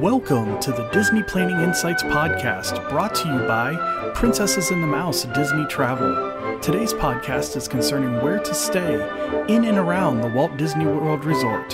Welcome to the Disney Planning Insights podcast, brought to you by Princesses and the Mouse Disney Travel. Today's podcast is concerning where to stay in and around the Walt Disney World Resort.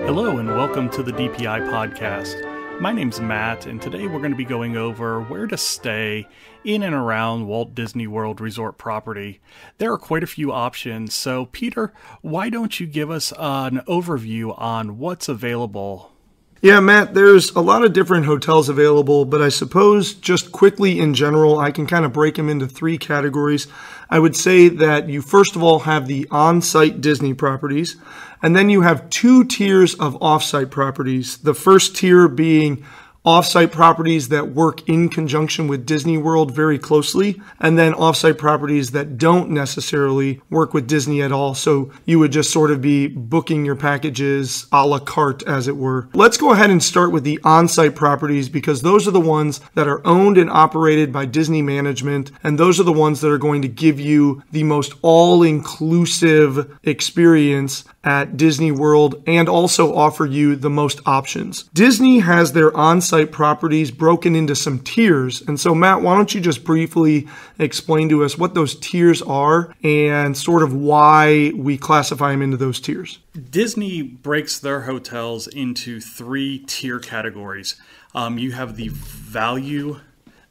Hello and welcome to the DPI podcast. My name's Matt, and today we're going to be going over where to stay in and around Walt Disney World Resort property. There are quite a few options, so Peter, why don't you give us an overview on what's available? Yeah, Matt, there's a lot of different hotels available, but I suppose just quickly in general, I can kind of break them into three categories. I would say that you first of all have the on-site Disney properties, and then you have two tiers of off-site properties. The first tier being off-site properties that work in conjunction with Disney World very closely, and then off-site properties that don't necessarily work with Disney at all. So you would just sort of be booking your packages a la carte, as it were. Let's go ahead and start with the on-site properties, because those are the ones that are owned and operated by Disney management, and those are the ones that are going to give you the most all-inclusive experience at Disney World and also offer you the most options. Disney has their on-site properties broken into some tiers. And so, Matt, why don't you just briefly explain to us what those tiers are and sort of why we classify them into those tiers? Disney breaks their hotels into three tier categories. You have the value,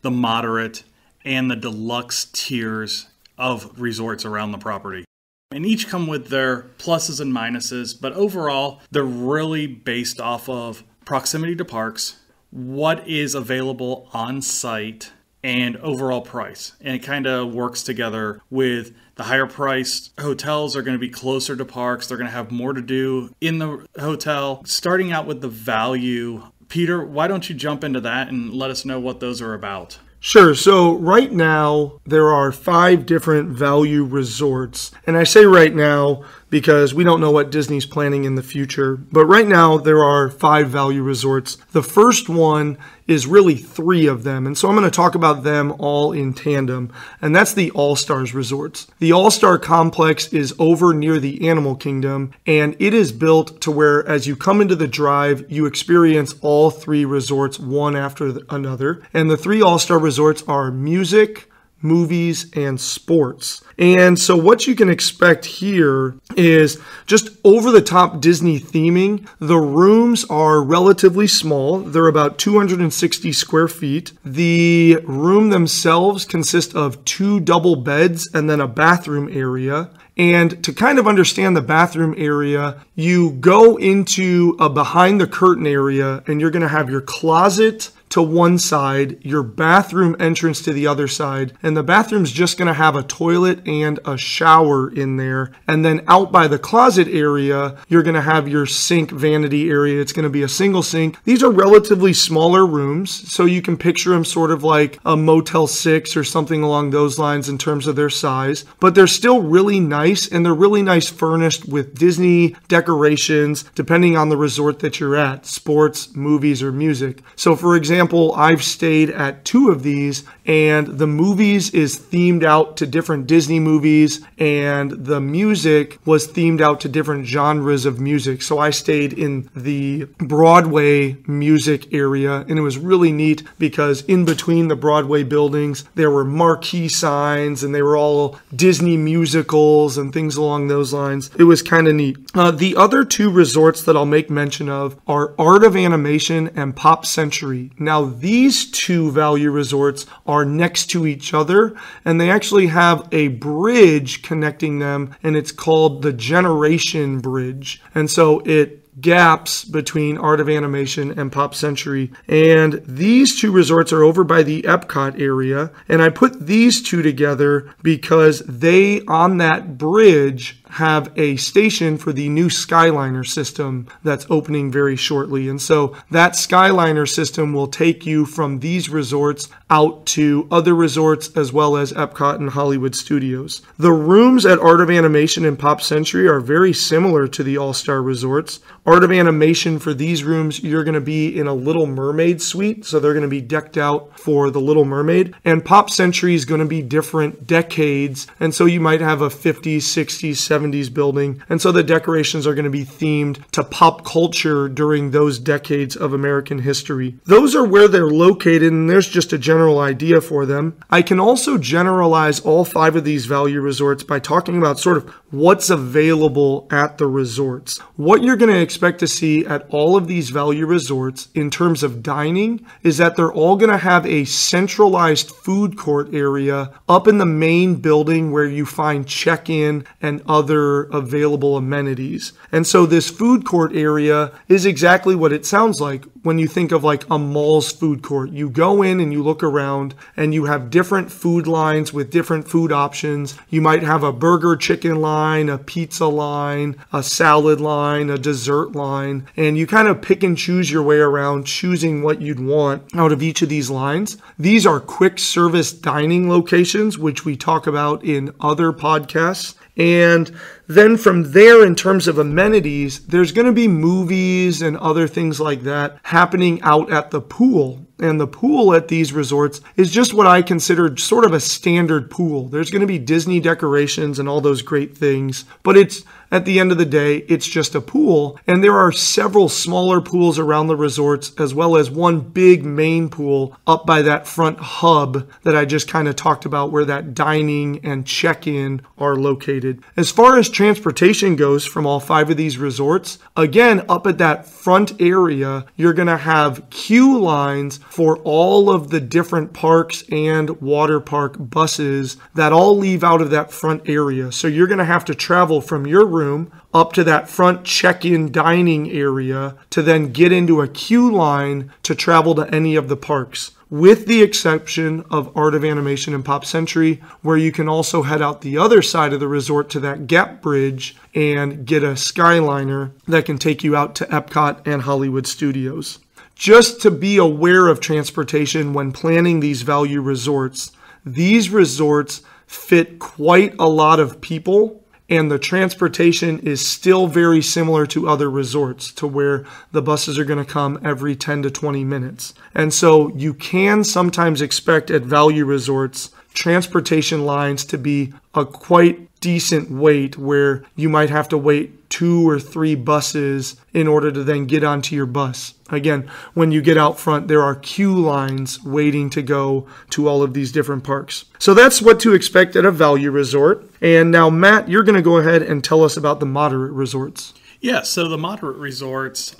the moderate, and the deluxe tiers of resorts around the property. And each come with their pluses and minuses, but overall, they're really based off of proximity to parks, what is available on site, and overall price. And it kind of works together with the higher priced hotels are going to be closer to parks. They're going to have more to do in the hotel. Starting out with the value, Peter, why don't you jump into that and let us know what those are about? Sure. So right now, there are 5 different value resorts. And I say right now because we don't know what Disney's planning in the future. But right now, there are 5 value resorts. The first one is really 3 of them. And so I'm going to talk about them all in tandem. And that's the All-Stars Resorts. The All-Star Complex is over near the Animal Kingdom. And it is built to where as you come into the drive, you experience all 3 resorts one after another. And the 3 All-Star Resorts are music, movies, and sports. And so what you can expect here is just over-the-top Disney theming. The rooms are relatively small. They're about 260 square feet. The room themselves consist of 2 double beds and then a bathroom area. And to kind of understand the bathroom area, you go into a behind the curtain area and you're going to have your closet to one side, your bathroom entrance to the other side, and the bathroom's just going to have a toilet and a shower in there. And then out by the closet area, you're going to have your sink vanity area. It's going to be a single sink. These are relatively smaller rooms, so you can picture them sort of like a Motel 6 or something along those lines in terms of their size. But they're still really nice, and they're really nice furnished with Disney decorations, depending on the resort that you're at, sports, movies, or music. So for example, I've stayed at 2 of these, and the movies is themed out to different Disney movies, and the music was themed out to different genres of music. So I stayed in the Broadway music area, and it was really neat because in between the Broadway buildings, there were marquee signs, and they were all Disney musicals and things along those lines. It was kind of neat. The other 2 resorts that I'll make mention of are Art of Animation and Pop Century. Now, these 2 value resorts are next to each other, and they actually have a bridge connecting them, and it's called the Generation Bridge. And so it gaps between Art of Animation and Pop Century. And these 2 resorts are over by the Epcot area. And I put these 2 together because they, on that bridge, have a station for the new Skyliner system that's opening very shortly. And so that Skyliner system will take you from these resorts out to other resorts as well as Epcot and Hollywood Studios. The rooms at Art of Animation and Pop Century are very similar to the All-Star Resorts. Art of Animation, for these rooms, you're going to be in a Little Mermaid suite, so they're going to be decked out for the Little Mermaid. And Pop Century is going to be different decades, and so you might have a 50s, 60s, 70s building. And so the decorations are going to be themed to pop culture during those decades of American history. Those are where they're located, and there's just a general idea for them. I can also generalize all 5 of these value resorts by talking about sort of what's available at the resorts. What you're going to expect to see at all of these value resorts in terms of dining is that they're all going to have a centralized food court area up in the main building where you find check-in and other available amenities. And so this food court area is exactly what it sounds like when you think of like a mall's food court. You go in and you look around and you have different food lines with different food options. You might have a burger chicken line, a pizza line, a salad line, a dessert line, and you kind of pick and choose your way around, choosing what you'd want out of each of these lines. These are quick service dining locations, which we talk about in other podcasts. And then from there, in terms of amenities, there's going to be movies and other things like that happening out at the pool. And the pool at these resorts is just what I consider sort of a standard pool. There's going to be Disney decorations and all those great things, but it's, at the end of the day, it's just a pool. And there are several smaller pools around the resorts, as well as one big main pool up by that front hub that I just kind of talked about, where that dining and check-in are located. As far as transportation goes from all 5 of these resorts, again, up at that front area, you're going to have queue lines for all of the different parks and water park buses that all leave out of that front area. So you're going to have to travel from your room up to that front check-in dining area to then get into a queue line to travel to any of the parks, with the exception of Art of Animation and Pop Century, where you can also head out the other side of the resort to that Gap Bridge and get a Skyliner that can take you out to Epcot and Hollywood Studios. Just to be aware of transportation when planning these value resorts, these resorts fit quite a lot of people, and the transportation is still very similar to other resorts, to where the buses are going to come every 10 to 20 minutes. And so you can sometimes expect at value resorts transportation lines to be a quite decent wait, where you might have to wait 2 or 3 buses in order to then get onto your bus. Again, when you get out front, there are queue lines waiting to go to all of these different parks. So that's what to expect at a value resort. And now, Matt, you're going to go ahead and tell us about the moderate resorts. Yeah, so the moderate resorts,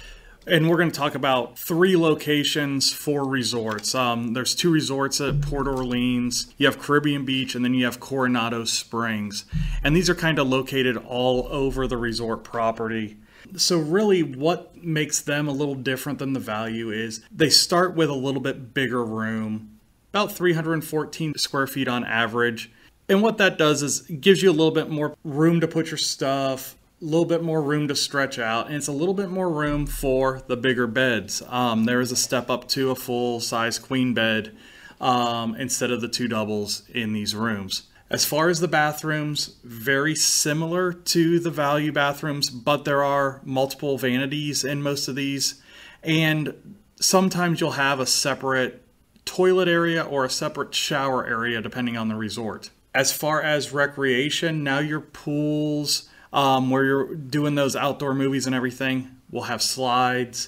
and we're going to talk about 3 locations for resorts. There's 2 resorts at Port Orleans. You have Caribbean Beach, and then you have Coronado Springs. And these are kind of located all over the resort property. So really what makes them a little different than the value is they start with a little bit bigger room, about 314 square feet on average. And what that does is it gives you a little bit more room to put your stuff, a little bit more room to stretch out, and it's a little bit more room for the bigger beds. There is a step up to a full-size queen bed instead of the 2 doubles in these rooms. As far as the bathrooms, very similar to the value bathrooms, but there are multiple vanities in most of these, and sometimes you'll have a separate toilet area or a separate shower area depending on the resort. As far as recreation, now your pools, where you're doing those outdoor movies and everything, will have slides.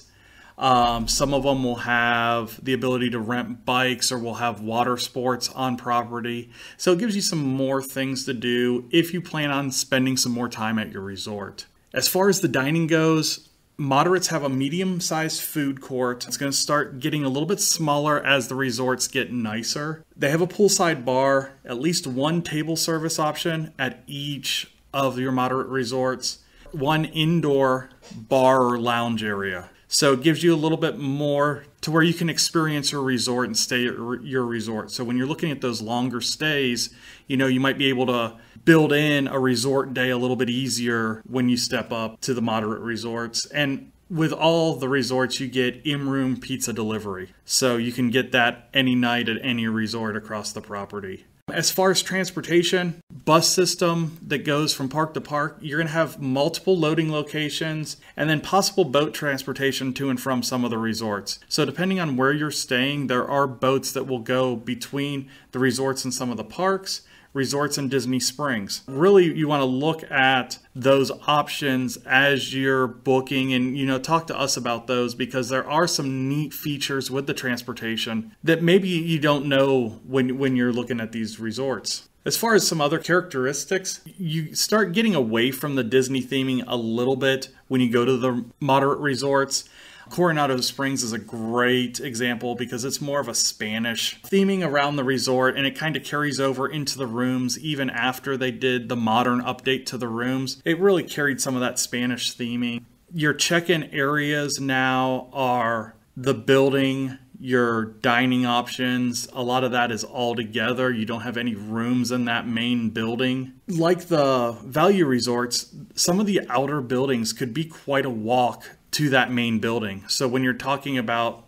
Some of them will have the ability to rent bikes, or will have water sports on property. So it gives you some more things to do if you plan on spending some more time at your resort. As far as the dining goes, moderates have a medium-sized food court. It's going to start getting a little bit smaller as the resorts get nicer. They have a poolside bar, at least 1 table service option at each of your moderate resorts, 1 indoor bar or lounge area. So it gives you a little bit more to where you can experience your resort and stay at your resort. So when you're looking at those longer stays, you know, you might be able to build in a resort day a little bit easier when you step up to the moderate resorts. And with all the resorts, you get in-room pizza delivery. So you can get that any night at any resort across the property. As far as transportation, bus system that goes from park to park, you're going to have multiple loading locations and then possible boat transportation to and from some of the resorts. So depending on where you're staying, there are boats that will go between the resorts and some of the parks. resorts in Disney Springs. Really, you want to look at those options as you're booking and, talk to us about those, because there are some neat features with the transportation that maybe you don't know when you're looking at these resorts. As far as some other characteristics, you start getting away from the Disney theming a little bit when you go to the moderate resorts. Coronado Springs is a great example because it's more of a Spanish theming around the resort, and it kind of carries over into the rooms even after they did the modern update to the rooms. It really carried some of that Spanish theming. Your check-in areas now are the building, your dining options, a lot of that is all together. You don't have any rooms in that main building. Like the value resorts, some of the outer buildings could be quite a walk to that main building. So when you're talking about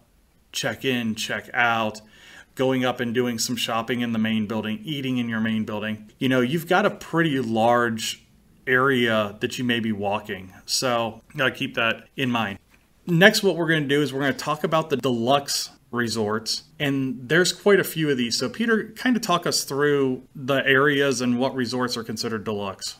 check-in, check-out, going up and doing some shopping in the main building, eating in your main building, you've got a pretty large area that you may be walking. So you gotta keep that in mind. Next, what we're going to do is we're going to talk about the deluxe resorts, and there's quite a few of these. So Peter, kind of talk us through the areas and what resorts are considered deluxe.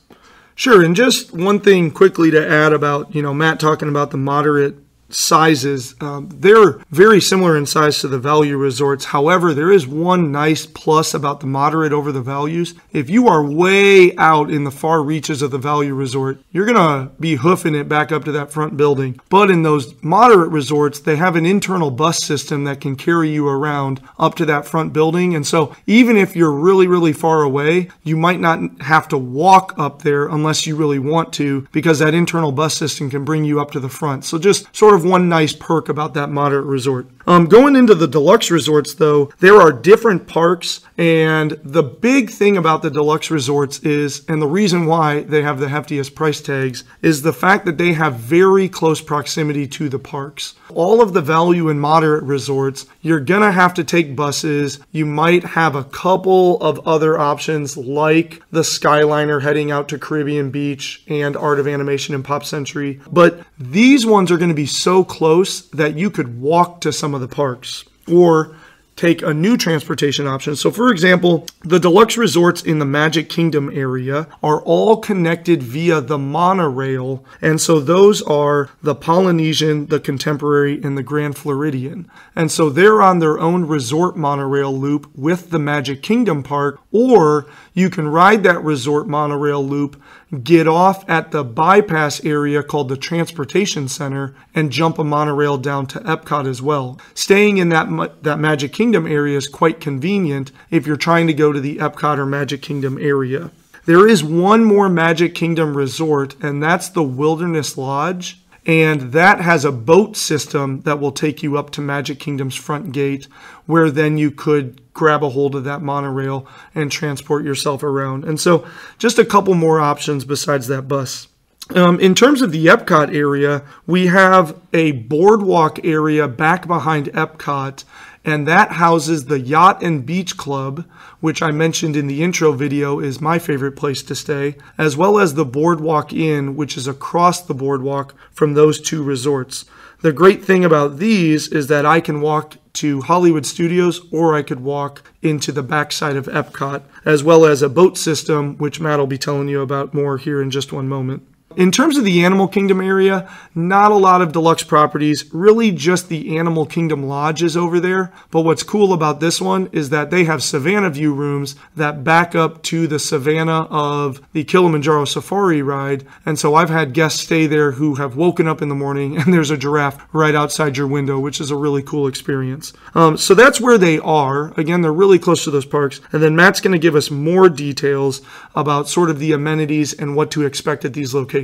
Sure, and just one thing quickly to add about, Matt talking about the moderate sizes. They're very similar in size to the value resorts. However, there is one nice plus about the moderate over the values. If you are way out in the far reaches of the value resort, you're going to be hoofing it back up to that front building. But in those moderate resorts, they have an internal bus system that can carry you around up to that front building. And so even if you're really, really far away, you might not have to walk up there unless you really want to, because that internal bus system can bring you up to the front. So just sort of one nice perk about that moderate resort. Going into the deluxe resorts, though, there are different parks, and the big thing about the deluxe resorts is, and the reason why they have the heftiest price tags, is the fact that they have very close proximity to the parks. All of the value and moderate resorts, you're gonna have to take buses. You might have a couple of other options like the Skyliner heading out to Caribbean Beach and Art of Animation and Pop Century, but these ones are going to be so close that you could walk to some of the parks or take a new transportation option. So for example, the deluxe resorts in the Magic Kingdom area are all connected via the monorail. And so those are the Polynesian, the Contemporary, and the Grand Floridian. And so they're on their own resort monorail loop with the Magic Kingdom park, or you can ride that resort monorail loop, get off at the bypass area called the Transportation Center, and jump a monorail down to Epcot as well. Staying in that Magic Kingdom area is quite convenient if you're trying to go to the Epcot or Magic Kingdom area. There is one more Magic Kingdom resort, and that's the Wilderness Lodge. And that has a boat system that will take you up to Magic Kingdom's front gate, where then you could grab a hold of that monorail and transport yourself around. And so just a couple more options besides that bus. In terms of the Epcot area, we have a boardwalk area back behind Epcot, and that houses the Yacht and Beach Club, which I mentioned in the intro video is my favorite place to stay, as well as the Boardwalk Inn, which is across the boardwalk from those two resorts. The great thing about these is that I can walk to Hollywood Studios, or I could walk into the backside of Epcot, as well as a boat system, which Matt will be telling you about more here in just one moment. In terms of the Animal Kingdom area, not a lot of deluxe properties, really just the Animal Kingdom lodges over there. But what's cool about this one is that they have Savannah View rooms that back up to the savannah of the Kilimanjaro Safari ride. And so I've had guests stay there who have woken up in the morning and there's a giraffe right outside your window, which is a really cool experience. So that's where they are. Again, they're really close to those parks. And then Matt's going to give us more details about sort of the amenities and what to expect at these locations.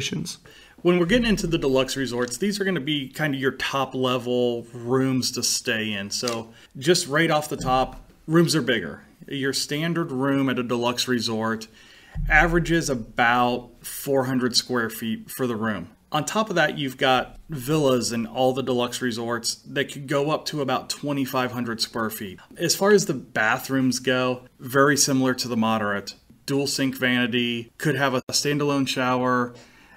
When we're getting into the deluxe resorts, these are going to be kind of your top level rooms to stay in. So just right off the top, rooms are bigger. Your standard room at a deluxe resort averages about 400 square feet for the room. On top of that, you've got villas in all the deluxe resorts that could go up to about 2,500 square feet. As far as the bathrooms go, very similar to the moderate. Dual sink vanity, could have a standalone shower,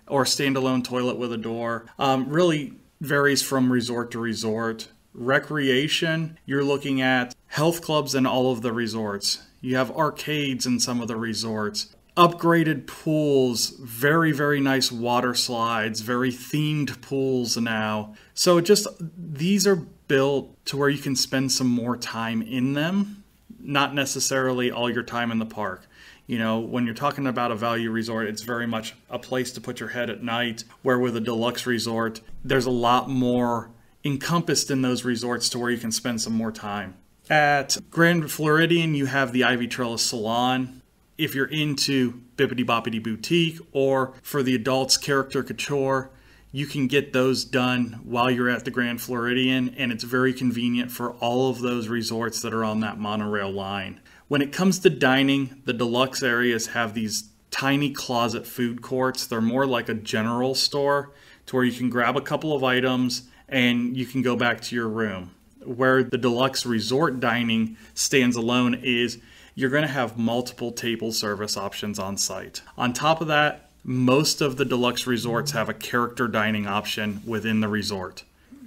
or standalone toilet with a door. Really varies from resort to resort. Recreation, you're looking at health clubs in all of the resorts. You have arcades in some of the resorts. Upgraded pools, very, very nice water slides, very themed pools now. So these are built to where you can spend some more time in them, not necessarily all your time in the park. You know, when you're talking about a value resort, it's very much a place to put your head at night, where with a deluxe resort, there's a lot more encompassed in those resorts to where you can spend some more time. At Grand Floridian, you have the Ivy Trellis Salon. If you're into Bippity Boppity Boutique, or for the adults, Character Couture, you can get those done while you're at the Grand Floridian, and it's very convenient for all of those resorts that are on that monorail line. When it comes to dining, the deluxe areas have these tiny closet food courts. They're more like a general store, to where you can grab a couple of items and you can go back to your room. Where the deluxe resort dining stands alone is you're going to have multiple table service options on site. On top of that, most of the deluxe resorts have a character dining option within the resort.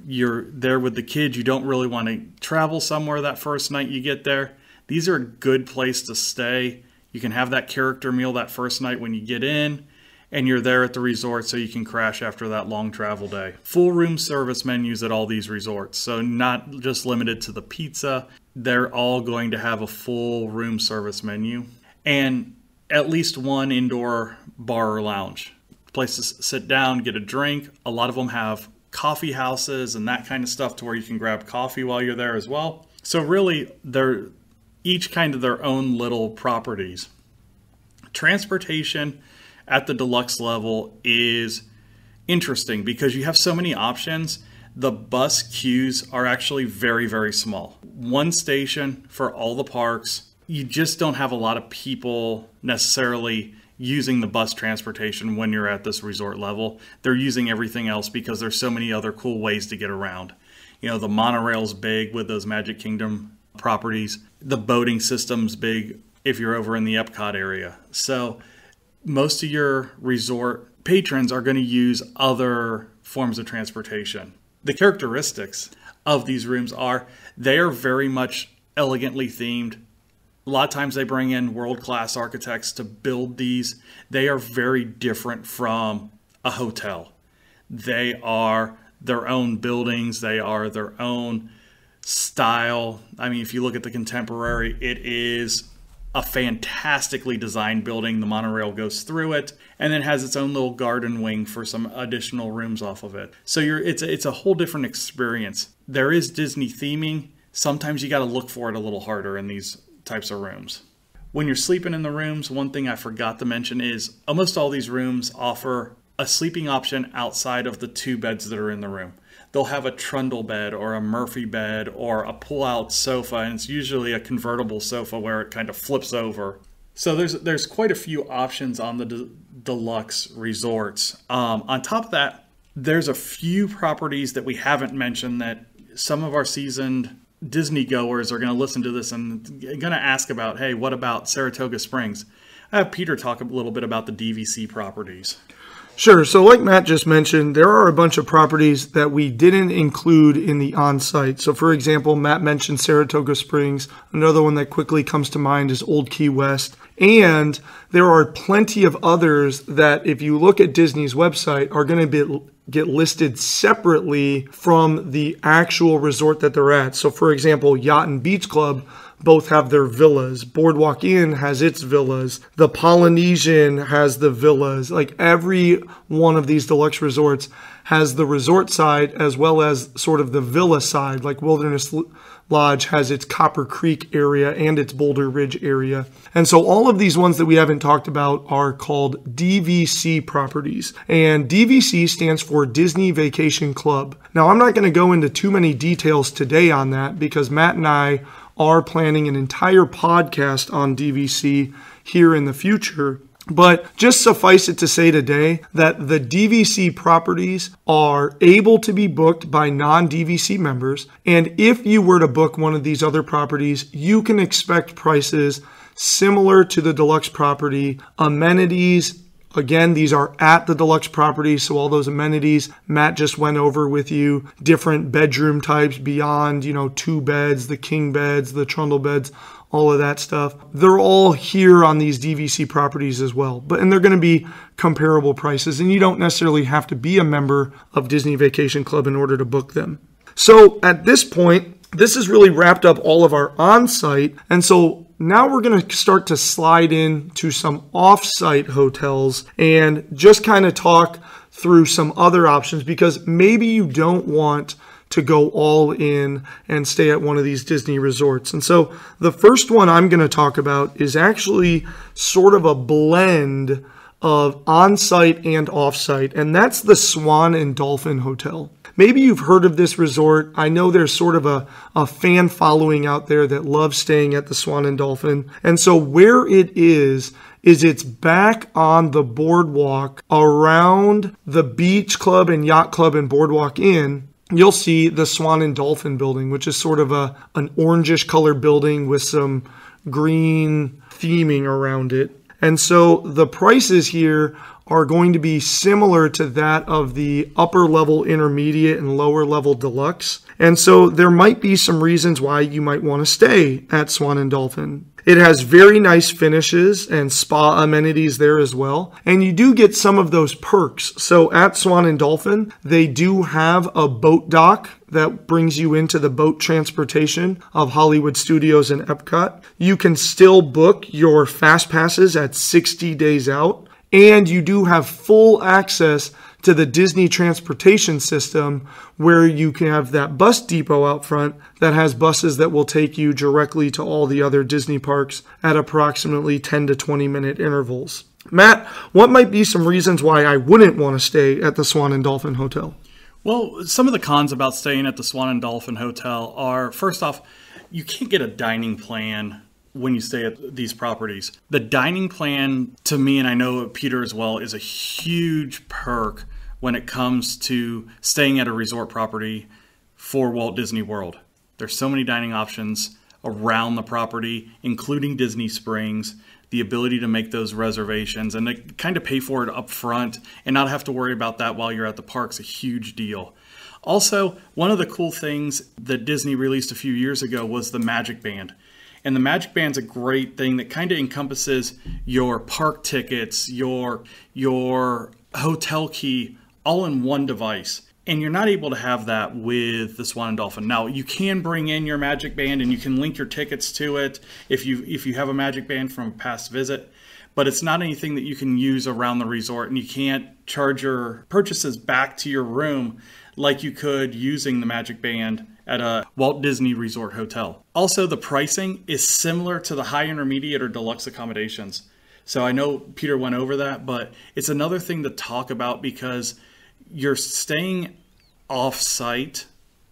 You're there with the kids, you don't really want to travel somewhere that first night you get there. These are a good place to stay. You can have that character meal that first night when you get in, and you're there at the resort so you can crash after that long travel day. Full room service menus at all these resorts, so not just limited to the pizza. They're all going to have a full room service menu and at least one indoor bar or lounge. Places to sit down, get a drink. A lot of them have coffee houses and that kind of stuff to where you can grab coffee while you're there as well. So really, they're each kind of their own little properties. Transportation at the deluxe level is interesting because you have so many options. The bus queues are actually very, very small. One station for all the parks. You just don't have a lot of people necessarily using the bus transportation when you're at this resort level. They're using everything else because there's so many other cool ways to get around. You know, the monorail's big with those Magic Kingdom properties. The boating system's big if you're over in the Epcot area. So most of your resort patrons are going to use other forms of transportation. The characteristics of these rooms are they are very much elegantly themed. A lot of times they bring in world-class architects to build these. They are very different from a hotel. They are their own buildings. They are their own style. I mean, if you look at the Contemporary, it is a fantastically designed building. The monorail goes through it and then has its own little garden wing for some additional rooms off of it. So it's a whole different experience. There is Disney theming. Sometimes you got to look for it a little harder in these types of rooms. When you're sleeping in the rooms, one thing I forgot to mention is almost all these rooms offer a sleeping option outside of the 2 beds that are in the room. They'll have a trundle bed or a Murphy bed or a pull-out sofa, and it's usually a convertible sofa where it kind of flips over. So there's quite a few options on the deluxe resorts. On top of that, there's a few properties that we haven't mentioned that some of our seasoned Disney goers are going to listen to this and going to ask about, hey, what about Saratoga Springs? I have Peter talk a little bit about the DVC properties. Sure. So like Matt just mentioned, there are a bunch of properties that we didn't include in the on-site. So for example, Matt mentioned Saratoga Springs. Another one that quickly comes to mind is Old Key West. And there are plenty of others that if you look at Disney's website are going to get listed separately from the actual resort that they're at. So for example, Yacht and Beach Club both have their villas. Boardwalk Inn has its villas. The Polynesian has the villas. Like every one of these deluxe resorts has the resort side as well as sort of the villa side. Like Wilderness Lodge has its Copper Creek area and its Boulder Ridge area. And so all of these ones that we haven't talked about are called DVC properties. And DVC stands for Disney Vacation Club. Now, I'm not going to go into too many details today on that because Matt and I are planning an entire podcast on DVC here in the future. But just suffice it to say today that the DVC properties are able to be booked by non-DVC members. And if you were to book one of these other properties, you can expect prices similar to the deluxe property. Amenities, again, these are at the deluxe property, so all those amenities Matt just went over with you, different bedroom types beyond, 2 beds, the king beds, the trundle beds, all of that stuff. They're all here on these DVC properties as well, and they're going to be comparable prices, and you don't necessarily have to be a member of Disney Vacation Club in order to book them. So at this point, this has really wrapped up all of our on-site, and so now we're going to start to slide into some off-site hotels and just kind of talk through some other options, because maybe you don't want to go all in and stay at one of these Disney resorts. And so the first one I'm going to talk about is actually sort of a blend of on-site and off-site, and that's the Swan and Dolphin Hotel. Maybe you've heard of this resort. I know there's sort of a fan following out there that loves staying at the Swan and Dolphin. And so where it is it's back on the boardwalk around the Beach Club and Yacht Club and Boardwalk Inn. You'll see the Swan and Dolphin building, which is sort of an orangish color building with some green theming around it. And so the prices here are going to be similar to that of the upper level intermediate and lower level deluxe. And so there might be some reasons why you might want to stay at Swan and Dolphin. It has very nice finishes and spa amenities there as well. And you do get some of those perks. So at Swan and Dolphin, they do have a boat dock that brings you into the boat transportation of Hollywood Studios and Epcot. You can still book your fast passes at 60 days out. And you do have full access to the Disney transportation system, where you can have that bus depot out front that has buses that will take you directly to all the other Disney parks at approximately 10 to 20 minute intervals. Matt, what might be some reasons why I wouldn't want to stay at the Swan and Dolphin Hotel? Well, some of the cons about staying at the Swan and Dolphin Hotel are, first off, you can't get a dining plan when you stay at these properties. The dining plan, to me, and I know Peter as well, is a huge perk when it comes to staying at a resort property for Walt Disney World. There's so many dining options around the property, including Disney Springs, the ability to make those reservations and to kind of pay for it up front and not have to worry about that while you're at the park's a huge deal. Also, one of the cool things that Disney released a few years ago was the Magic Band. And the Magic Band's a great thing that kind of encompasses your park tickets, your hotel key, all in one device. And you're not able to have that with the Swan and Dolphin. Now, you can bring in your Magic Band and you can link your tickets to it if you have a Magic Band from a past visit. But it's not anything that you can use around the resort, and you can't charge your purchases back to your room like you could using the Magic Band at a Walt Disney Resort hotel. Also, the pricing is similar to the high, intermediate, or deluxe accommodations. So I know Peter went over that, but it's another thing to talk about because you're staying off-site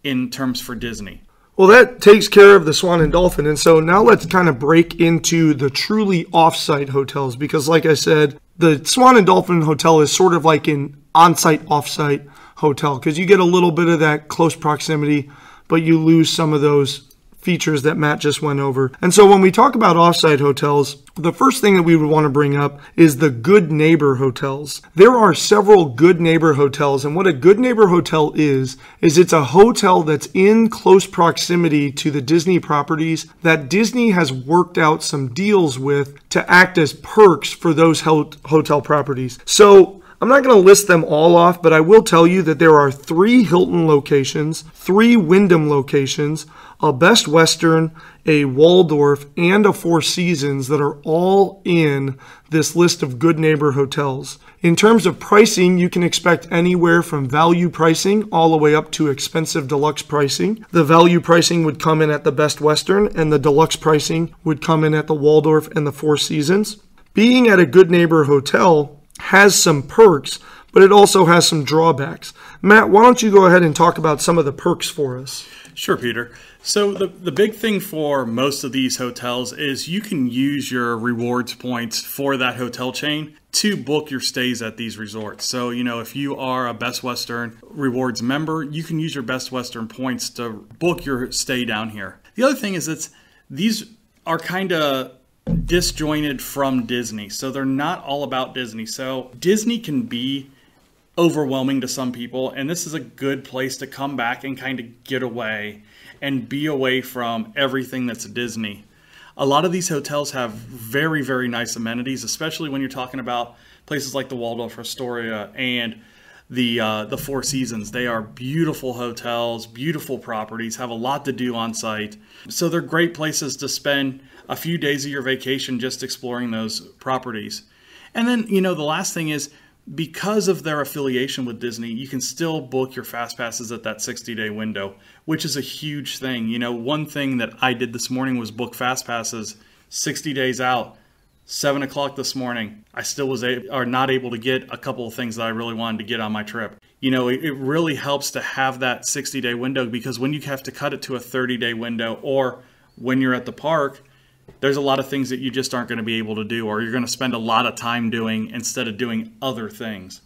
in terms for Disney. Well, that takes care of the Swan and Dolphin. And so now let's kind of break into the truly off-site hotels, because like I said, the Swan and Dolphin Hotel is sort of like an on-site, off-site hotel, because you get a little bit of that close proximity, but you lose some of those features that Matt just went over. And so when we talk about off-site hotels, the first thing that we would want to bring up is the Good Neighbor hotels. There are several Good Neighbor hotels, and what a Good Neighbor hotel is it's a hotel that's in close proximity to the Disney properties that Disney has worked out some deals with to act as perks for those hotel properties. So I'm not going to list them all off, but I will tell you that there are 3 Hilton locations, 3 Wyndham locations, a Best Western, a Waldorf, and a Four Seasons that are all in this list of Good Neighbor hotels. In terms of pricing, you can expect anywhere from value pricing all the way up to expensive deluxe pricing. The value pricing would come in at the Best Western, and the deluxe pricing would come in at the Waldorf and the Four Seasons. Being at a Good Neighbor hotel has some perks, but it also has some drawbacks. Matt, why don't you go ahead and talk about some of the perks for us? Sure, Peter. So the big thing for most of these hotels is you can use your rewards points for that hotel chain to book your stays at these resorts. So, if you are a Best Western Rewards member, you can use your Best Western points to book your stay down here. The other thing is these are kind of disjointed from Disney. So they're not all about Disney. So Disney can be overwhelming to some people, and this is a good place to come back and kind of get away and be away from everything that's Disney. A lot of these hotels have very, very nice amenities, especially when you're talking about places like the Waldorf Astoria and the Four Seasons. They are beautiful hotels, beautiful properties, have a lot to do on site. So they're great places to spend a few days of your vacation just exploring those properties. And then, the last thing is, because of their affiliation with Disney, you can still book your fast passes at that 60-day window, which is a huge thing. One thing that I did this morning was book fast passes 60 days out. 7 o'clock this morning, I still was not able to get a couple of things that I really wanted to get on my trip. It really helps to have that 60-day window, because when you have to cut it to a 30-day window, or when you're at the park, there's a lot of things that you just aren't going to be able to do, or you're going to spend a lot of time doing instead of doing other things.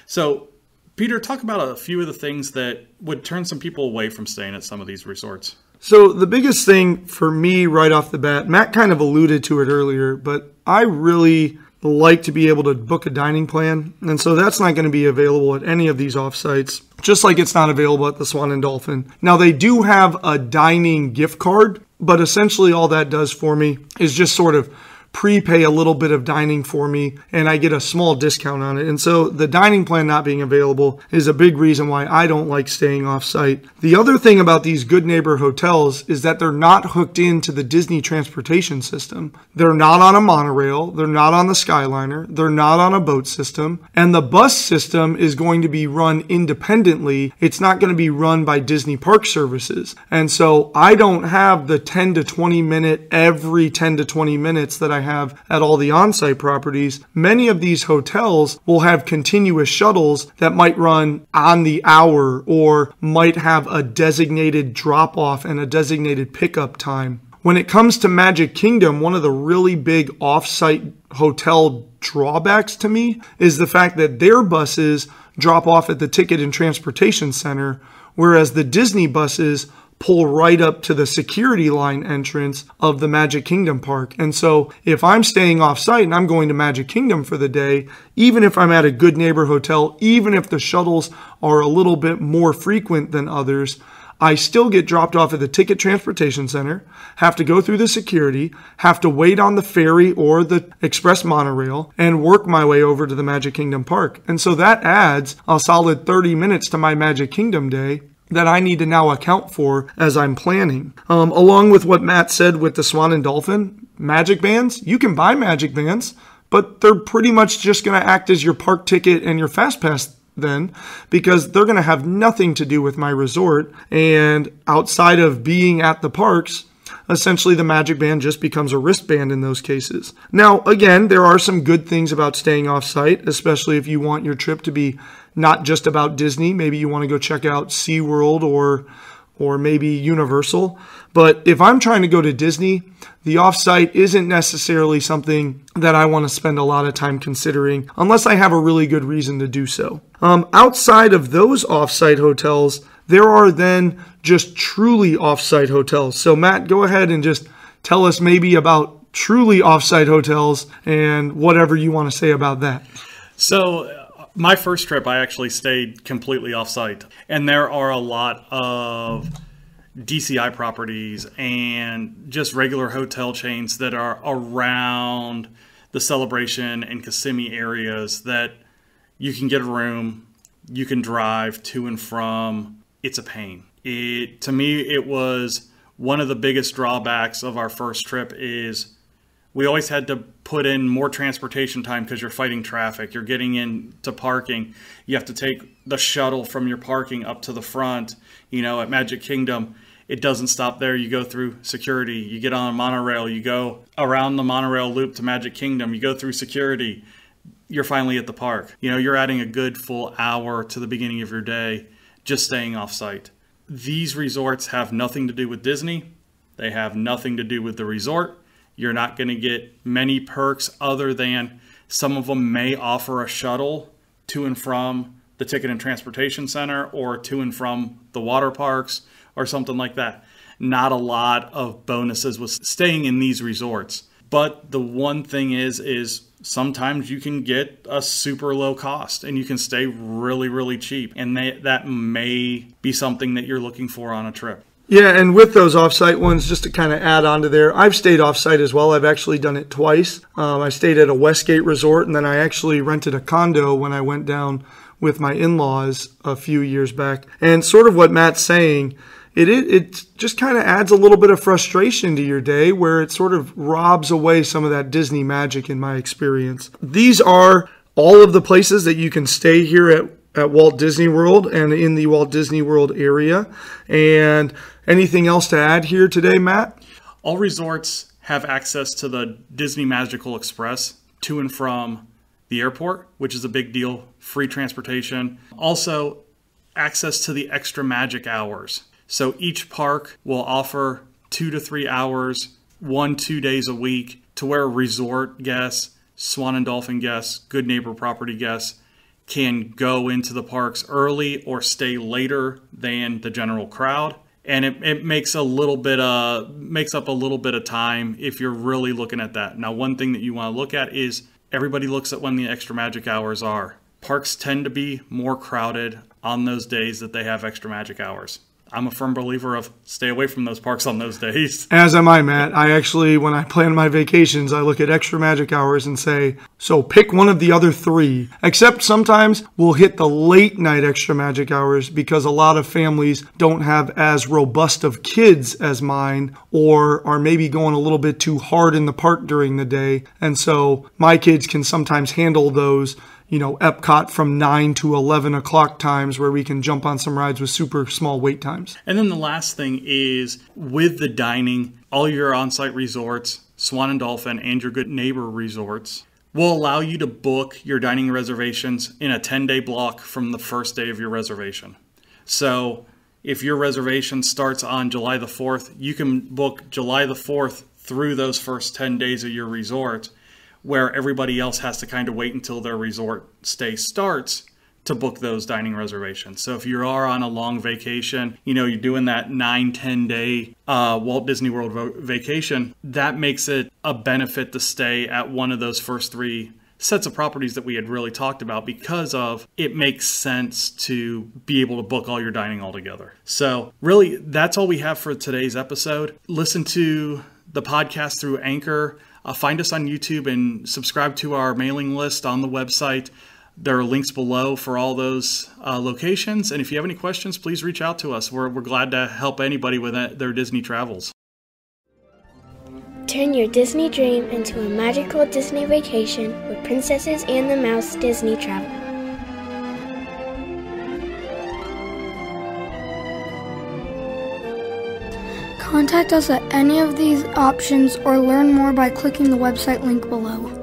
So, Peter, talk about a few of the things that would turn some people away from staying at some of these resorts. So the biggest thing for me right off the bat, Matt kind of alluded to it earlier, but I really like to be able to book a dining plan. And so that's not going to be available at any of these offsites, just like it's not available at the Swan and Dolphin. Now, they do have a dining gift card, but essentially all that does for me is just sort of prepay a little bit of dining for me, and I get a small discount on it. And so the dining plan not being available is a big reason why I don't like staying off-site. The other thing about these Good Neighbor hotels is that they're not hooked into the Disney transportation system. They're not on a monorail. They're not on the Skyliner. They're not on a boat system. And the bus system is going to be run independently. It's not going to be run by Disney Park Services. And so I don't have the 10 to 20 minute, every 10 to 20 minutes that I have at all the on-site properties. Many of these hotels will have continuous shuttles that might run on the hour, or might have a designated drop-off and a designated pickup time. When it comes to Magic Kingdom, one of the really big off-site hotel drawbacks to me is the fact that their buses drop off at the Ticket and Transportation Center, whereas the Disney buses pull right up to the security line entrance of the Magic Kingdom park. And so if I'm staying off-site and I'm going to Magic Kingdom for the day, even if I'm at a Good Neighbor hotel, even if the shuttles are a little bit more frequent than others, I still get dropped off at the Ticket Transportation Center, have to go through the security, have to wait on the ferry or the express monorail, and work my way over to the Magic Kingdom park. And so that adds a solid 30 minutes to my Magic Kingdom day that I need to now account for as I'm planning. Along with what Matt said with the Swan and Dolphin, Magic Bands, you can buy Magic Bands, but they're pretty much just going to act as your park ticket and your Fast Pass then, because they're going to have nothing to do with my resort. And outside of being at the parks, essentially the Magic Band just becomes a wristband in those cases. Now, again, there are some good things about staying off-site, especially if you want your trip to be not just about Disney. Maybe you want to go check out SeaWorld or maybe Universal. But if I'm trying to go to Disney, the off-site isn't necessarily something that I want to spend a lot of time considering unless I have a really good reason to do so. Outside of those off-site hotels, there are then just truly off-site hotels. So Matt, go ahead and just tell us maybe about truly off-site hotels and whatever you want to say about that. So my first trip, I actually stayed completely off-site. And there are a lot of DCI properties and just regular hotel chains that are around the Celebration and Kissimmee areas that you can get a room, you can drive to and from. It's a pain. To me, it was one of the biggest drawbacks of our first trip is we always had to put in more transportation time because you're fighting traffic. You're getting into parking. You have to take the shuttle from your parking up to the front. At Magic Kingdom, it doesn't stop there. You go through security. You get on a monorail. You go around the monorail loop to Magic Kingdom. You go through security. You're finally at the park. You're adding a good full hour to the beginning of your day just staying off-site. These resorts have nothing to do with Disney. They have nothing to do with the resort. You're not going to get many perks other than some of them may offer a shuttle to and from the Ticket and Transportation Center or to and from the water parks or something like that. Not a lot of bonuses with staying in these resorts. But the one thing is sometimes you can get a super low cost and you can stay really, really cheap. And that may be something that you're looking for on a trip. Yeah, and with those off-site ones, just to kind of add on to there, I've stayed off-site as well. I've actually done it twice. I stayed at a Westgate resort, and then I actually rented a condo when I went down with my in-laws a few years back. And sort of what Matt's saying, it just kind of adds a little bit of frustration to your day where it sort of robs away some of that Disney magic in my experience. These are all of the places that you can stay here at Walt Disney World and in the Walt Disney World area. And anything else to add here today, Matt? All resorts have access to the Disney Magical Express to and from the airport, which is a big deal. Free transportation. Also, access to the extra magic hours. So each park will offer 2 to 3 hours, 1-2 days a week, to where resort guests, Swan and Dolphin guests, Good Neighbor Property guests can go into the parks early or stay later than the general crowd. And it makes up a little bit of time if you're really looking at that. Now, one thing that you want to look at is everybody looks at when the extra magic hours are. Parks tend to be more crowded on those days that they have extra magic hours. I'm a firm believer of stay away from those parks on those days. As am I, Matt. I actually, when I plan my vacations, I look at extra magic hours and say, so pick one of the other 3. Except sometimes we'll hit the late night extra magic hours because a lot of families don't have as robust of kids as mine or are maybe going a little bit too hard in the park during the day. And so my kids can sometimes handle those Epcot from 9 to 11 o'clock times where we can jump on some rides with super small wait times. And then the last thing is with the dining, all your on-site resorts, Swan and Dolphin and your Good Neighbor resorts will allow you to book your dining reservations in a 10-day block from the first day of your reservation. So if your reservation starts on July the 4th, you can book July the 4th through those first 10 days of your resort, where everybody else has to kind of wait until their resort stay starts to book those dining reservations. So if you are on a long vacation, you're doing that 9-10 day Walt Disney World vacation, that makes it a benefit to stay at one of those first 3 sets of properties that we had really talked about because of it makes sense to be able to book all your dining all together. So really, that's all we have for today's episode. Listen to the podcast through Anchor. Find us on YouTube and subscribe to our mailing list on the website. There are links below for all those locations. And if you have any questions, please reach out to us. We're glad to help anybody with their Disney travels. Turn your Disney dream into a magical Disney vacation with Princesses and the Mouse Disney Travel. Contact us at any of these options or learn more by clicking the website link below.